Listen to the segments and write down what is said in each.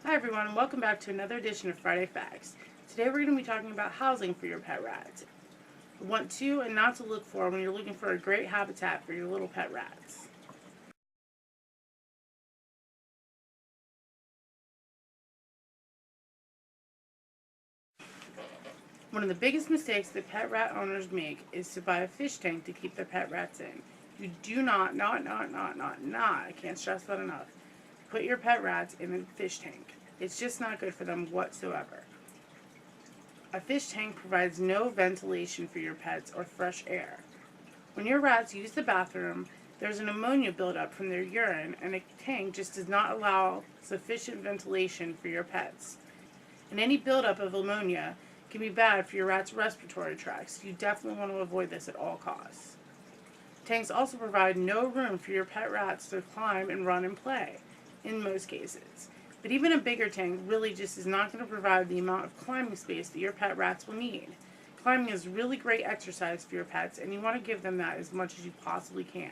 Hi everyone, and welcome back to another edition of Friday Facts. Today we're going to be talking about housing for your pet rats. What to and not to look for when you're looking for a great habitat for your little pet rats. One of the biggest mistakes that pet rat owners make is to buy a fish tank to keep their pet rats in. You do not, I can't stress that enough, put your pet rats in a fish tank. It's just not good for them whatsoever. A fish tank provides no ventilation for your pets or fresh air. When your rats use the bathroom, there's an ammonia buildup from their urine, and a tank just does not allow sufficient ventilation for your pets. And any buildup of ammonia can be bad for your rat's respiratory tracts. You definitely want to avoid this at all costs. Tanks also provide no room for your pet rats to climb and run and play, in most cases. But even a bigger tank really just is not going to provide the amount of climbing space that your pet rats will need. Climbing is really great exercise for your pets, and you want to give them that as much as you possibly can.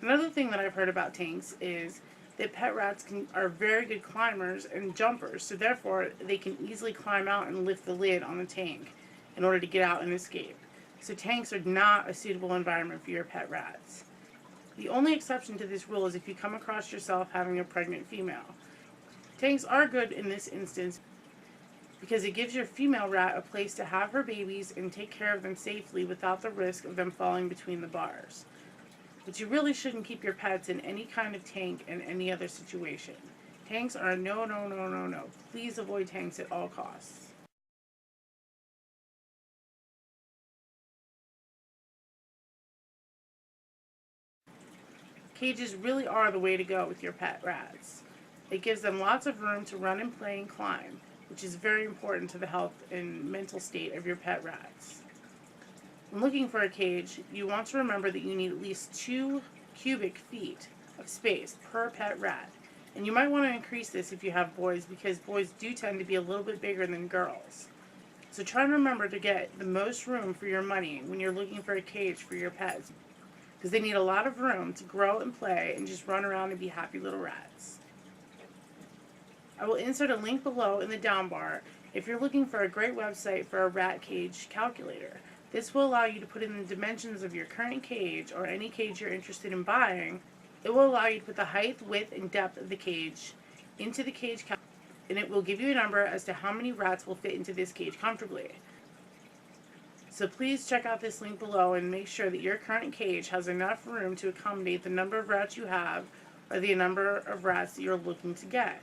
Another thing that I've heard about tanks is that pet rats are very good climbers and jumpers, so therefore they can easily climb out and lift the lid on the tank in order to get out and escape. So tanks are not a suitable environment for your pet rats. The only exception to this rule is if you come across yourself having a pregnant female. Tanks are good in this instance because it gives your female rat a place to have her babies and take care of them safely without the risk of them falling between the bars. But you really shouldn't keep your pets in any kind of tank in any other situation. Tanks are no. Please avoid tanks at all costs. Cages really are the way to go with your pet rats. It gives them lots of room to run and play and climb, which is very important to the health and mental state of your pet rats. When looking for a cage, you want to remember that you need at least 2 cubic feet of space per pet rat. And you might want to increase this if you have boys, because boys do tend to be a little bit bigger than girls. So try and remember to get the most room for your money when you're looking for a cage for your pets, because they need a lot of room to grow and play and just run around and be happy little rats. I will insert a link below in the down bar if you're looking for a great website for a rat cage calculator. This will allow you to put in the dimensions of your current cage or any cage you're interested in buying. It will allow you to put the height, width, and depth of the cage into the cage calculator, and it will give you a number as to how many rats will fit into this cage comfortably. So please check out this link below and make sure that your current cage has enough room to accommodate the number of rats you have or the number of rats that you're looking to get.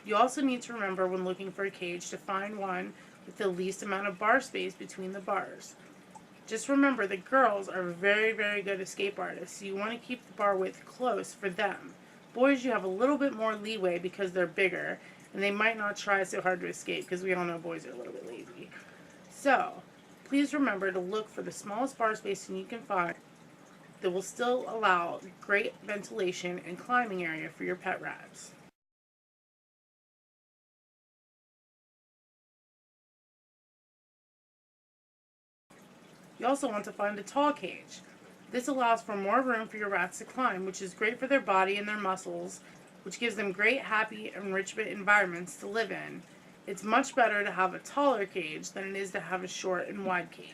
You also need to remember when looking for a cage to find one with the least amount of bar space between the bars. Just remember that girls are very good escape artists, so you want to keep the bar width close for them. Boys, you have a little bit more leeway because they're bigger, and they might not try so hard to escape, because we all know boys are a little bit lazy. So, please remember to look for the smallest bar spacing you can find that will still allow great ventilation and climbing area for your pet rats. You also want to find a tall cage. This allows for more room for your rats to climb, which is great for their body and their muscles, which gives them great, happy, enrichment environments to live in. It's much better to have a taller cage than it is to have a short and wide cage.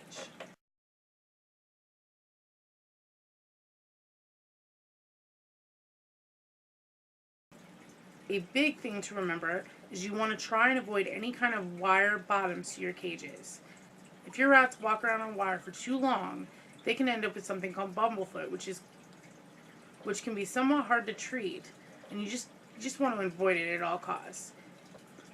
A big thing to remember is you want to try and avoid any kind of wire bottoms to your cages. If your rats walk around on wire for too long, they can end up with something called bumblefoot, which can be somewhat hard to treat, and you just want to avoid it at all costs.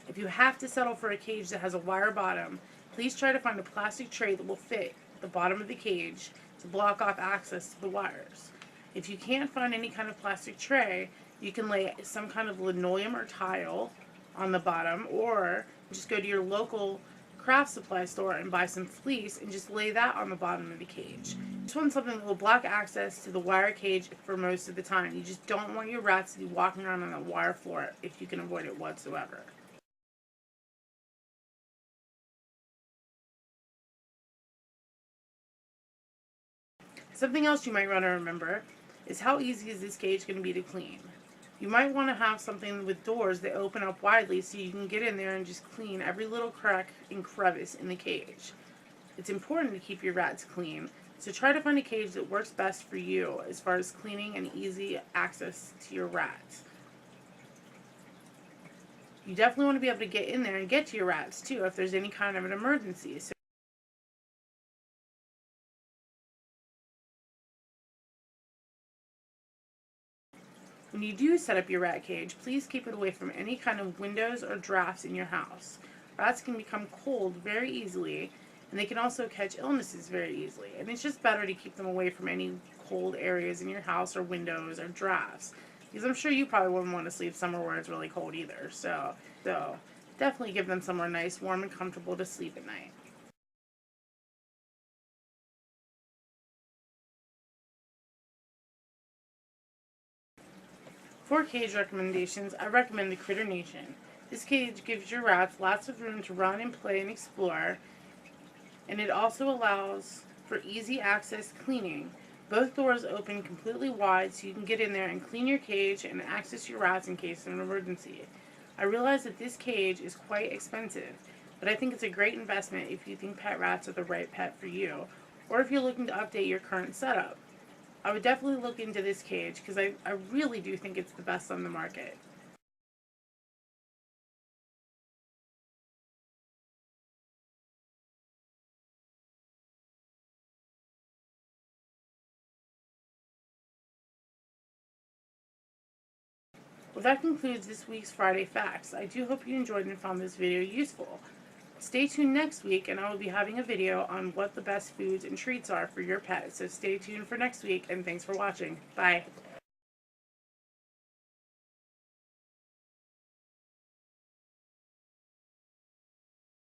If you have to settle for a cage that has a wire bottom, please try to find a plastic tray that will fit the bottom of the cage to block off access to the wires. If you can't find any kind of plastic tray, you can lay some kind of linoleum or tile on the bottom, or just go to your local craft supply store and buy some fleece and just lay that on the bottom of the cage. Just want something that will block access to the wire cage for most of the time. You just don't want your rats to be walking around on a wire floor if you can avoid it whatsoever. Something else you might want to remember is how easy is this cage going to be to clean. You might want to have something with doors that open up widely so you can get in there and just clean every little crack and crevice in the cage. It's important to keep your rats clean, so try to find a cage that works best for you as far as cleaning and easy access to your rats. You definitely want to be able to get in there and get to your rats too if there's any kind of an emergency. So when you do set up your rat cage, please keep it away from any kind of windows or drafts in your house. Rats can become cold very easily, and they can also catch illnesses very easily. And it's just better to keep them away from any cold areas in your house or windows or drafts. Because I'm sure you probably wouldn't want to sleep somewhere where it's really cold either. So definitely give them somewhere nice, warm, and comfortable to sleep at night. For cage recommendations, I recommend the Critter Nation. This cage gives your rats lots of room to run and play and explore, and it also allows for easy access cleaning. Both doors open completely wide so you can get in there and clean your cage and access your rats in case of an emergency. I realize that this cage is quite expensive, but I think it's a great investment if you think pet rats are the right pet for you, or if you're looking to update your current setup. I would definitely look into this cage because I really do think it's the best on the market. Well, that concludes this week's Friday Facts. I do hope you enjoyed and found this video useful. Stay tuned next week, and I will be having a video on what the best foods and treats are for your pet. So stay tuned for next week, and thanks for watching. Bye.